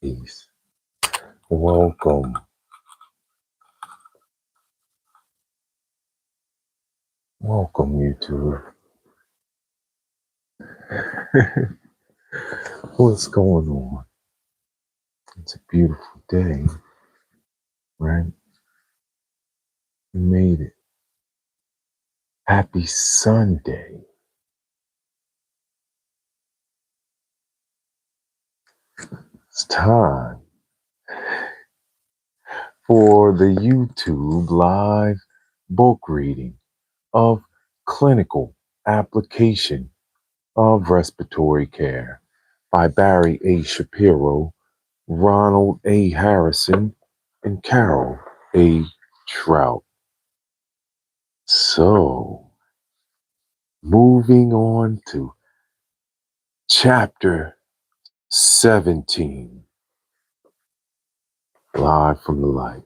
Peace. Welcome. Welcome, YouTube. What's going on? It's a beautiful day, right? We made it. Happy Sunday. It's time for the YouTube live book reading of Clinical Application of Respiratory Care by Barry A. Shapiro, Ronald A. Harrison, and Carole A. Trout. So, moving on to chapter 17, live from the light.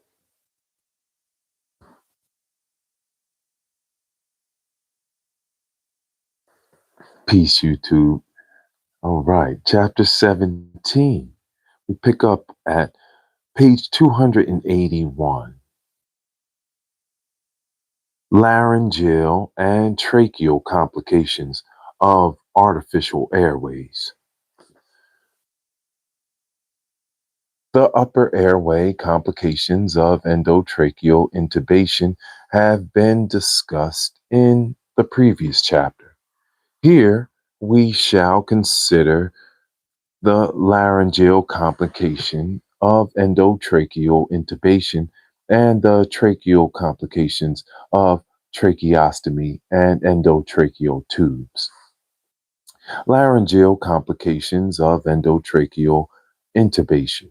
Peace, YouTube. All right, chapter 17. We pick up at page 281. Laryngeal and tracheal complications of artificial airways. The upper airway complications of endotracheal intubation have been discussed in the previous chapter. Here, we shall consider the laryngeal complication of endotracheal intubation and the tracheal complications of tracheostomy and endotracheal tubes. Laryngeal complications of endotracheal intubation.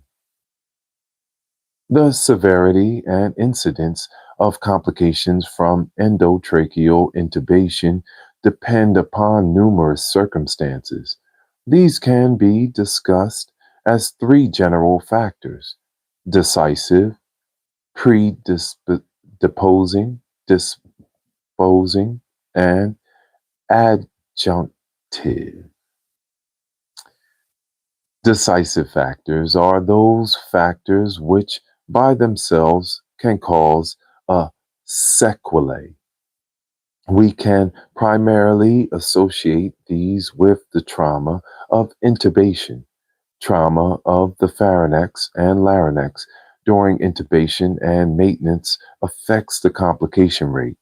The severity and incidence of complications from endotracheal intubation depend upon numerous circumstances. These can be discussed as three general factors: decisive, predisposing, disposing, and adjunctive. Decisive factors are those factors which by themselves can cause a sequelae. We can primarily associate these with the trauma of intubation. Trauma of the pharynx and larynx during intubation and maintenance affects the complication rate.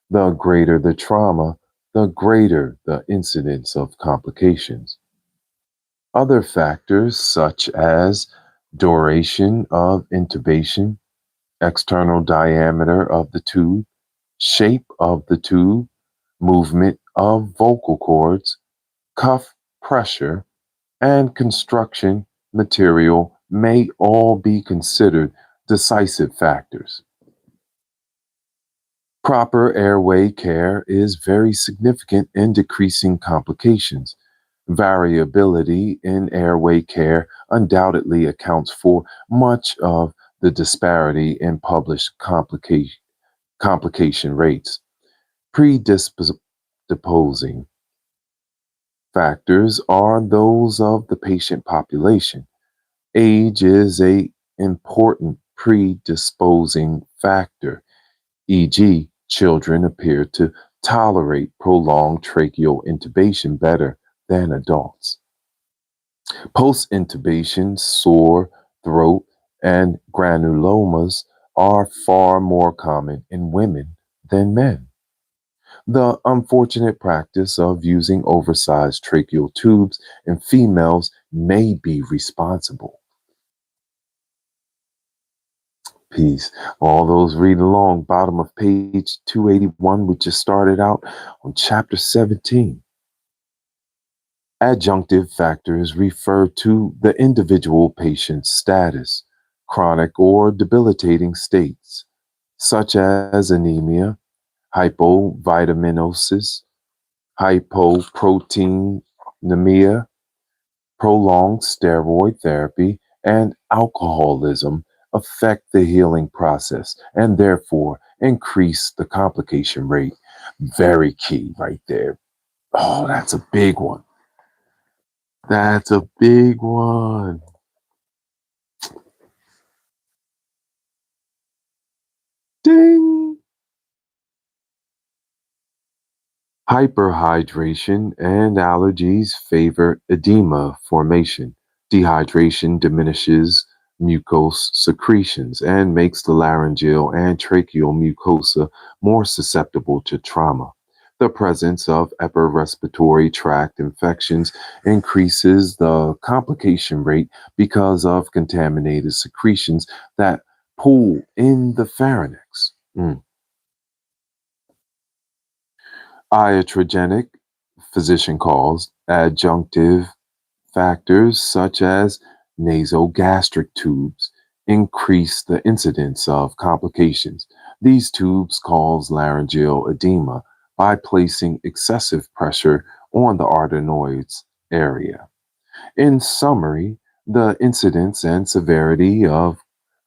The greater the trauma, the greater the incidence of complications. Other factors such as duration of intubation, external diameter of the tube, shape of the tube, movement of vocal cords, cuff pressure, and construction material may all be considered decisive factors. Proper airway care is very significant in decreasing complications. Variability in airway care undoubtedly accounts for much of the disparity in published complication rates. Predisposing factors are those of the patient population. Age is an important predisposing factor, e.g., children appear to tolerate prolonged tracheal intubation better than adults. Post-intubation sore throat and granulomas are far more common in women than men. The unfortunate practice of using oversized tracheal tubes in females may be responsible. Peace. All those reading along, bottom of page 281, we just started out on chapter 17. Adjunctive factors refer to the individual patient's status, chronic or debilitating states, such as anemia, hypovitaminosis, hypoproteinemia, prolonged steroid therapy, and alcoholism affect the healing process and therefore increase the complication rate. Very key right there. Oh, that's a big one. That's a big one. Hyperhydration and allergies favor edema formation. Dehydration diminishes mucose secretions and makes the laryngeal and tracheal mucosa more susceptible to trauma. The presence of upper respiratory tract infections increases the complication rate because of contaminated secretions that pool in the pharynx. Iatrogenic, physician calls, adjunctive factors such as nasogastric tubes increase the incidence of complications. These tubes cause laryngeal edema by placing excessive pressure on the arytenoids area. In summary, the incidence and severity of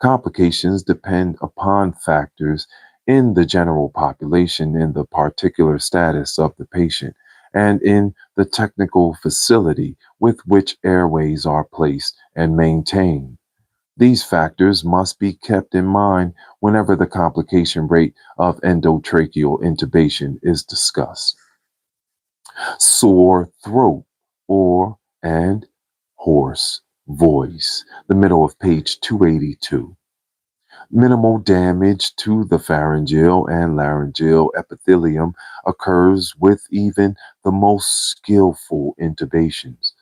complications depend upon factors in the general population, in the particular status of the patient, and in the technical facility with which airways are placed and maintained. These factors must be kept in mind whenever the complication rate of endotracheal intubation is discussed. Sore throat or and hoarse voice, the middle of page 282. Minimal damage to the pharyngeal and laryngeal epithelium occurs with even the most skillful intubations.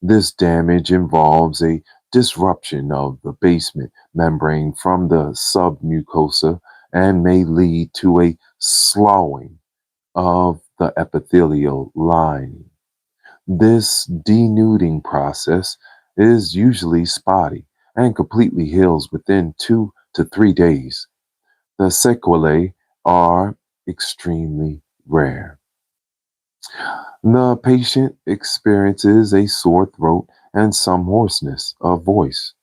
This damage involves a disruption of the basement membrane from the submucosa and may lead to a slowing of the epithelial lining. This denuding process is usually spotty and completely heals within 2 to 3 days. The sequelae are extremely rare. The patient experiences a sore throat and some hoarseness of voice.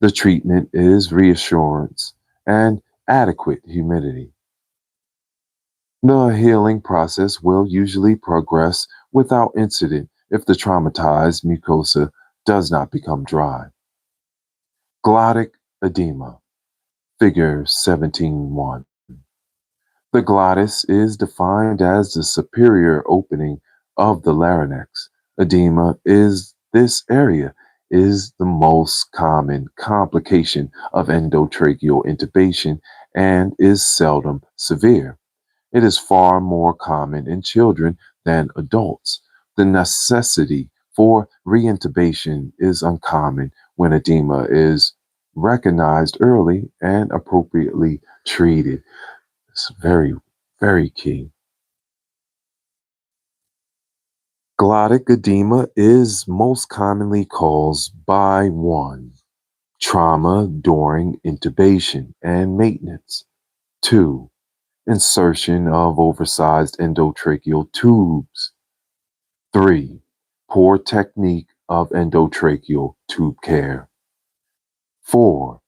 The treatment is reassurance and adequate humidity. The healing process will usually progress without incident if the traumatized mucosa does not become dry. Glottic edema, figure 17.1. The glottis is defined as the superior opening of the larynx. Edema is this area is the most common complication of endotracheal intubation and is seldom severe. It is far more common in children than adults. The necessity for reintubation is uncommon when edema is recognized early and appropriately treated. It's very, very key. Glottic edema is most commonly caused by one, trauma during intubation and maintenance, two, insertion of oversized endotracheal tubes. 3. Poor technique of endotracheal tube care. 4.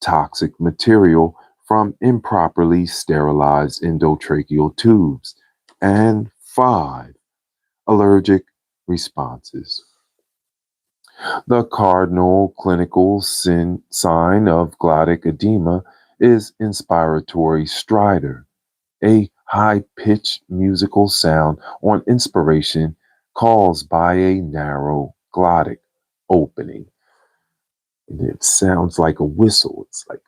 Toxic material from improperly sterilized endotracheal tubes. And 5. Allergic responses. The cardinal clinical sign of glottic edema is inspiratory stridor, a high-pitched musical sound on inspiration caused by a narrow glottic opening. And it sounds like a whistle. It's like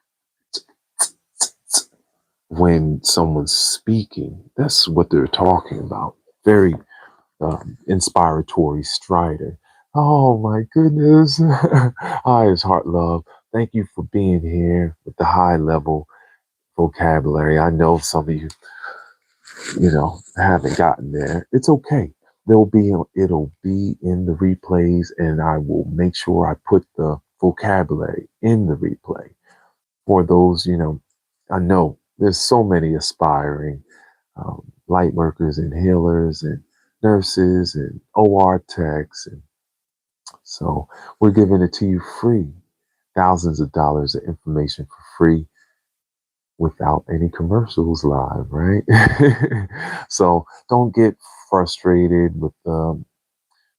when someone's speaking. That's what they're talking about. Very inspiratory stridor. Oh my goodness. Hi, it's Heart Love. Thank you for being here with the high level vocabulary. I know some of haven't gotten there. It's okay. It'll be in the replays, and I will make sure I put the vocabulary in the replay for those, I know there's so many aspiring light workers and healers and nurses and OR techs. And so we're giving it to you free, thousands of dollars of information for free without any commercials live, right? So don't get frustrated with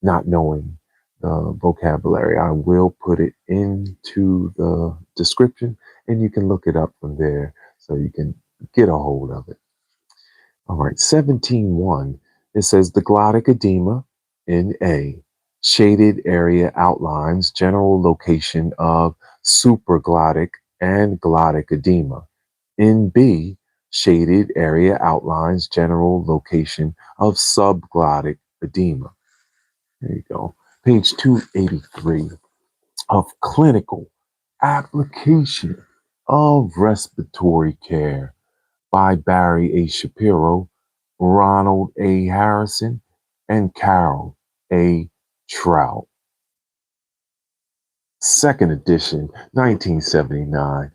not knowing the vocabulary. I will put it into the description and you can look it up from there so you can get a hold of it. All right, 17.1. It says the glottic edema in A, shaded area outlines general location of supraglottic and glottic edema. In B, shaded area outlines general location of subglottic edema. There you go. Page 283 of clinical application of respiratory care by Barry A. Shapiro, Ronald A. Harrison, and Carole A. Trout. Second edition, 1979.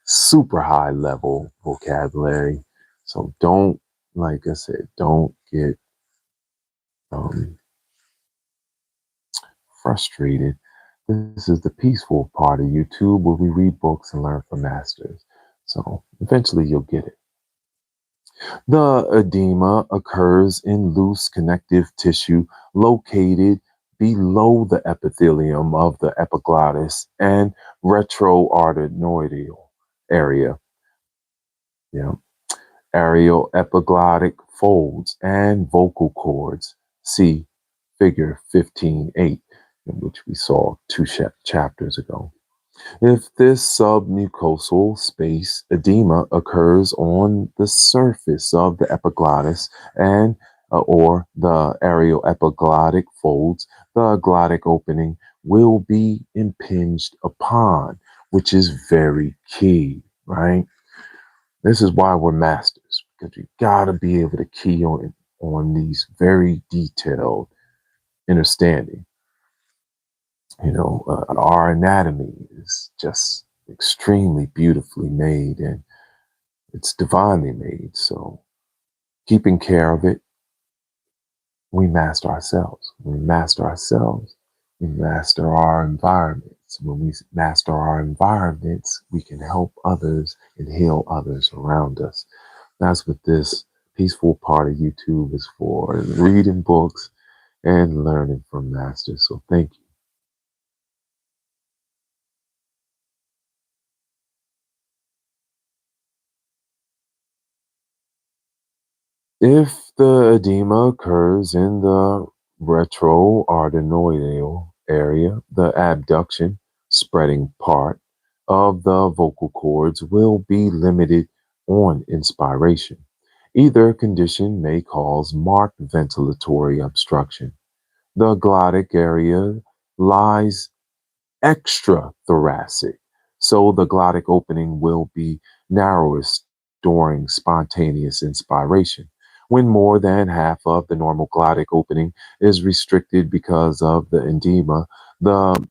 Super high level vocabulary. So don't, like I said, don't get um, frustrated. This is the peaceful part of YouTube where we read books and learn from masters. So eventually you'll get it. The edema occurs in loose connective tissue located below the epithelium of the epiglottis and retroarytenoidal area. Yeah. Aerial epiglottic folds and vocal cords. See figure 15.8, in which we saw two chapters ago. If this submucosal space edema occurs on the surface of the epiglottis and or the aerial epiglottic folds, the glottic opening will be impinged upon, which is very key, right? This is why we're masters, because you gotta be able to key on these very detailed understanding. Our anatomy is just extremely beautifully made and it's divinely made. So keeping care of it, we master ourselves. When we master ourselves, we master our environments. When we master our environments, we can help others and heal others around us. That's what this peaceful part of YouTube is for, reading books and learning from masters. So thank you. If the edema occurs in the retroarytenoidal area, the abduction, spreading part of the vocal cords will be limited on inspiration. Either condition may cause marked ventilatory obstruction. The glottic area lies extrathoracic, so the glottic opening will be narrowest during spontaneous inspiration. When more than half of the normal glottic opening is restricted because of the edema, the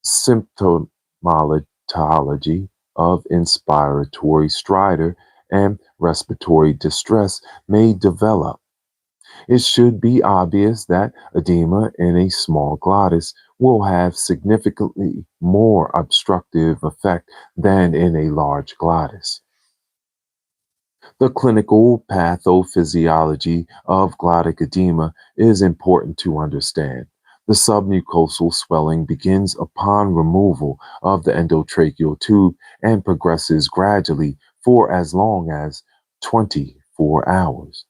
symptomatology of inspiratory stridor and respiratory distress may develop. It should be obvious that edema in a small glottis will have significantly more obstructive effect than in a large glottis. The clinical pathophysiology of glottic edema is important to understand. The submucosal swelling begins upon removal of the endotracheal tube and progresses gradually for as long as 24 hours.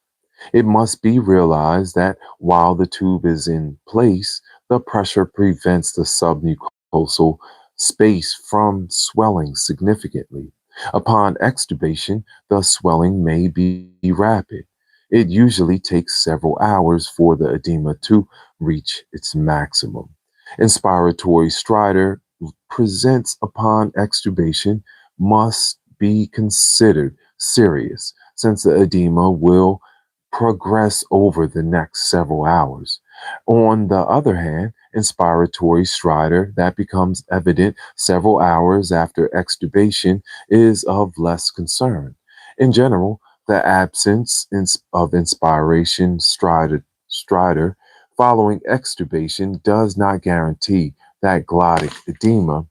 It must be realized that while the tube is in place, the pressure prevents the submucosal space from swelling significantly. Upon extubation, the swelling may be rapid. It usually takes several hours for the edema to reach its maximum. Inspiratory stridor presents upon extubation must be considered serious since the edema will progress over the next several hours. On the other hand, inspiratory stridor that becomes evident several hours after extubation is of less concern. In general, the absence of inspiration stridor following extubation does not guarantee that glottic edema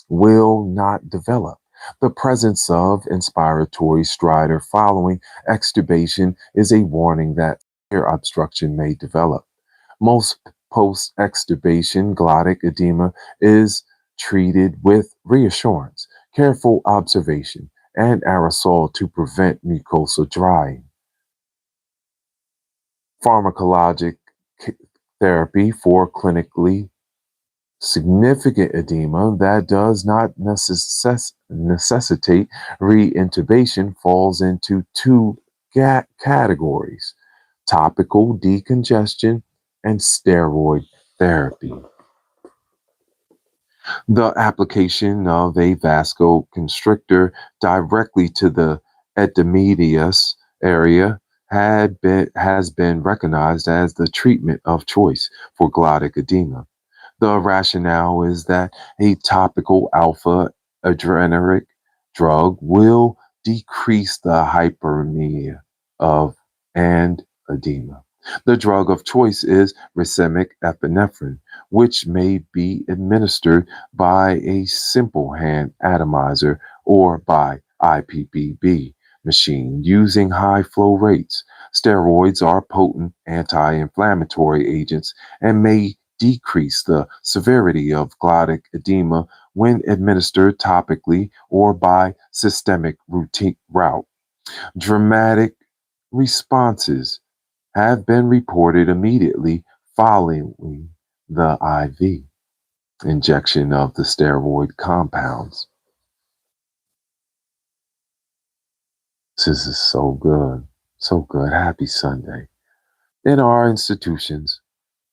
will not develop. The presence of inspiratory stridor following extubation is a warning that ear obstruction may develop. Most post extubation glottic edema is treated with reassurance, careful observation, and aerosol to prevent mucosal drying. Pharmacologic therapy for clinically significant edema that does not necessitate reintubation falls into two categories: topical decongestion and steroid therapy. The application of a vasoconstrictor directly to the epididymis area has been recognized as the treatment of choice for glottic edema. The rationale is that a topical alpha adrenergic drug will decrease the hyperemia of and edema. The drug of choice is racemic epinephrine, which may be administered by a simple hand atomizer or by IPPB machine using high flow rates. Steroids are potent anti-inflammatory agents and may decrease the severity of glottic edema when administered topically or by systemic route. Dramatic responses have been reported immediately following the IV injection of the steroid compounds. This is so good. So good. Happy Sunday. In our institutions,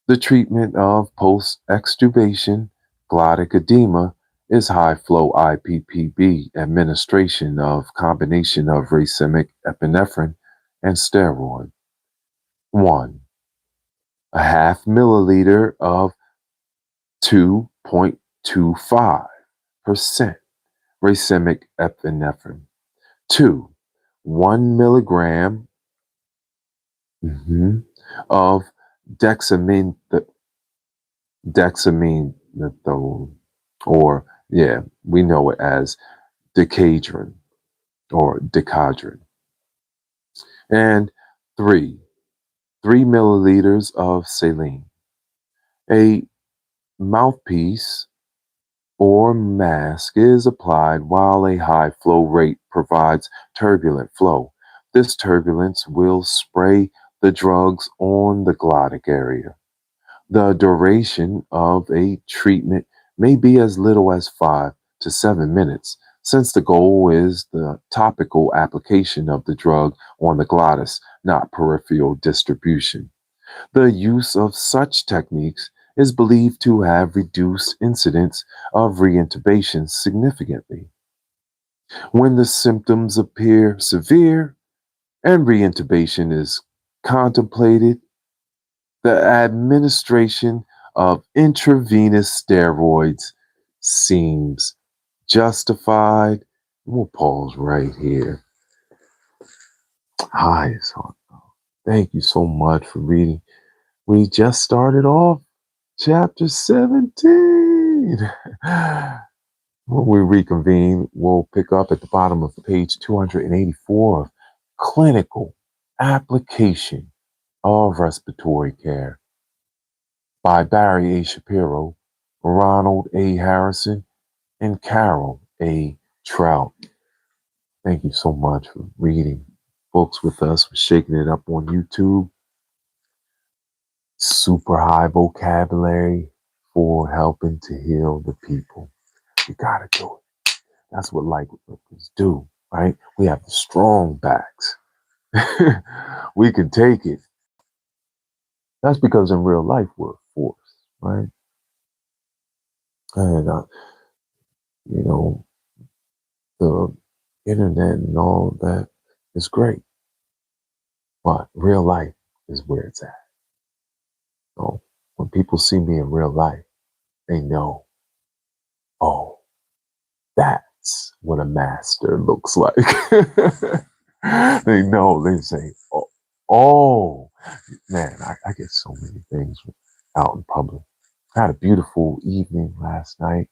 the treatment of post-extubation glottic edema is high-flow IPPB administration of combination of racemic epinephrine and steroid. 1. A half milliliter of 2.25% racemic epinephrine. 2. 1 milligram of dexamethasone, or we know it as Decadron or Decadron. And 3 milliliters of saline. A mouthpiece or mask is applied while a high flow rate provides turbulent flow. This turbulence will spray the drugs on the glottic area. The duration of a treatment may be as little as 5 to 7 minutes, since the goal is the topical application of the drug on the glottis, not peripheral distribution. The use of such techniques is believed to have reduced incidence of reintubation significantly. When the symptoms appear severe and reintubation is contemplated, the administration of intravenous steroids seems justified. We'll pause right here. Hi, thank you so much for reading. We just started off chapter 17. When we reconvene, we'll pick up at the bottom of page 284 of Clinical Application of Respiratory Care by Barry A. Shapiro, Ronald A. Harrison, and Carole A. Trout. Thank you so much for reading books with us, for shaking it up on YouTube. Super high vocabulary for helping to heal the people. You gotta do it. That's what light workers do, right? We have the strong backs. We can take it. That's because in real life we're a force, right? And the internet and all that is great, but real life is where it's at. So when people see me in real life, they know, oh, that's what a master looks like. They know, they say, oh, man, I get so many things out in public. I had a beautiful evening last night,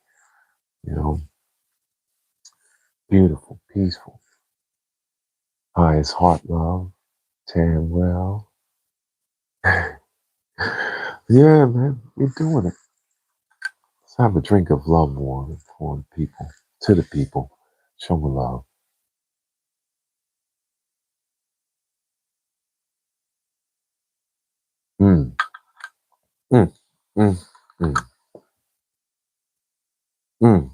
beautiful, peaceful. Hi, it's Heart Love, Tamrell. Yeah, man, we're doing it. Let's have a drink of love water for the people, to the people. Show them love. Mm, mm, mm, mm.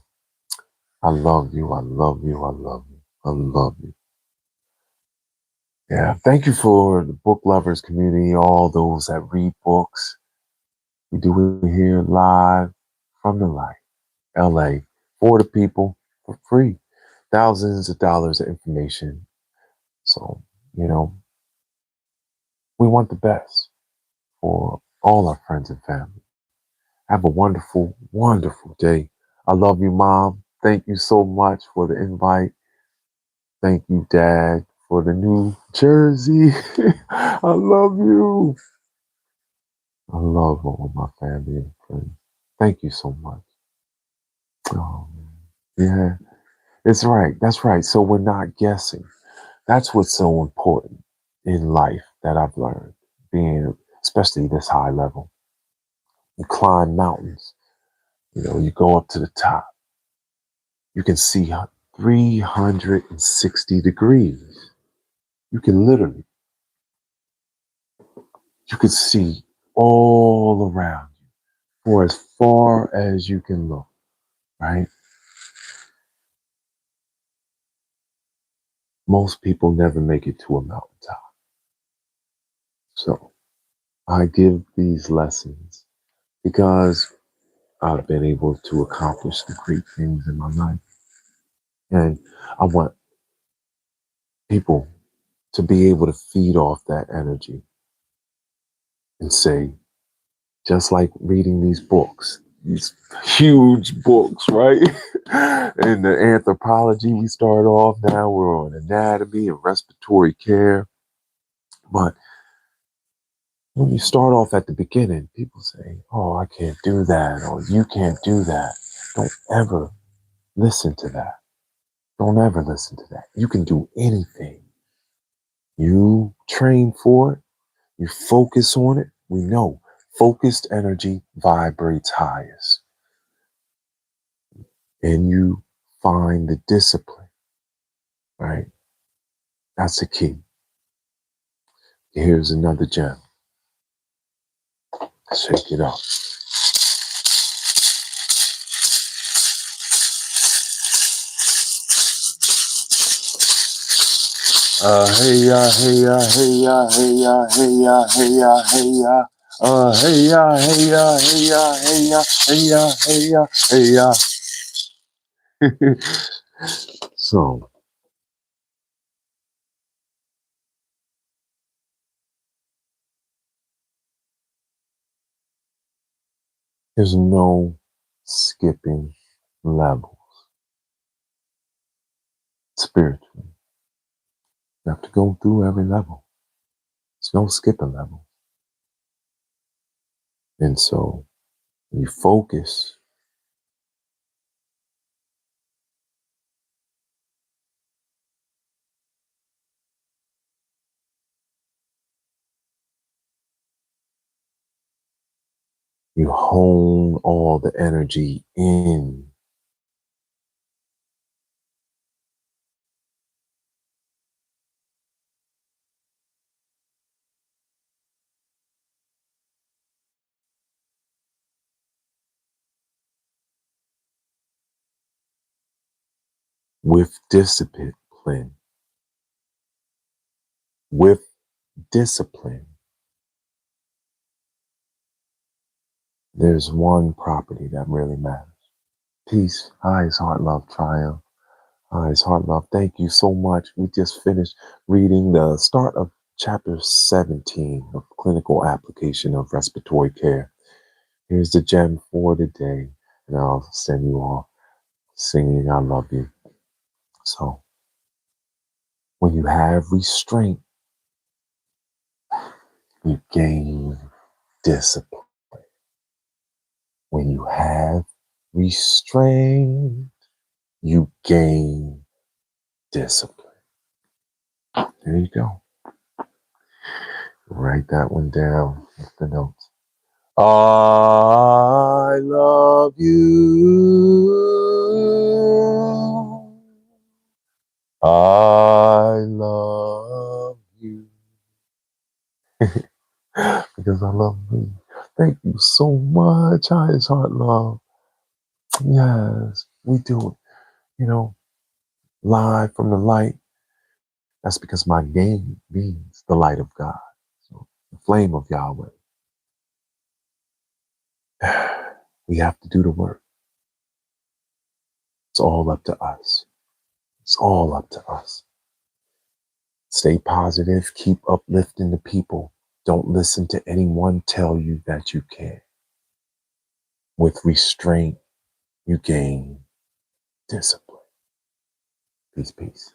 I love you. I love you. I love you. I love you. Yeah. Thank you for the book lovers community, all those that read books. We do it here live from the light, LA, for the people, for free. Thousands of dollars of information. So, you know, we want the best for all our friends and family. Have a wonderful, wonderful day. I love you, Mom. Thank you so much for the invite. Thank you, Dad, for the new jersey. I love you. I love all my family and friends. Thank you so much. Oh, man. Yeah, it's right. That's right. So we're not guessing. That's what's so important in life that I've learned, being especially this high level. You climb mountains, you go up to the top. You can see 360 degrees. You can literally, you can see all around you for as far as you can look, right? Most people never make it to a mountaintop. So I give these lessons because I've been able to accomplish the great things in my life. And I want people to be able to feed off that energy and say, just like reading these books, these huge books, right? In the anthropology, we start off now, we're on anatomy and respiratory care. But when you start off at the beginning, people say, oh, I can't do that, or you can't do that. Don't ever listen to that. Don't ever listen to that. You can do anything. You train for it, you focus on it. We know focused energy vibrates highest. And you find the discipline, right? That's the key. Here's another gem. Shake it up. Hey ya, hey ya, hey ya, hey ya, hey ya, hey ya, hey ya. Hey ya, hey ya, hey ya, hey ya, hey ya, hey ya, hey ya. So there's no skipping levels spiritually. You have to go through every level. There's no skipping level. And so you focus, you hone all the energy in. With discipline. With discipline, there's one property that really matters. Peace, eyes, heart, love, triumph. Eyes, heart, love. Thank you so much. We just finished reading the start of chapter 17 of clinical application of respiratory care. Here's the gem for the day, and I'll send you off singing I love you. So, when you have restraint, you gain discipline. When you have restraint, you gain discipline. There you go. Write that one down with the notes. I love you. I love you. Because I love me. Thank you so much. Highest heart love. Yes, we do it. You know, live from the light. That's because my name means the light of God. So the flame of Yahweh. We have to do the work. It's all up to us. It's all up to us. Stay positive. Keep uplifting the people. Don't listen to anyone tell you that you can't. With restraint, you gain discipline. Peace, peace.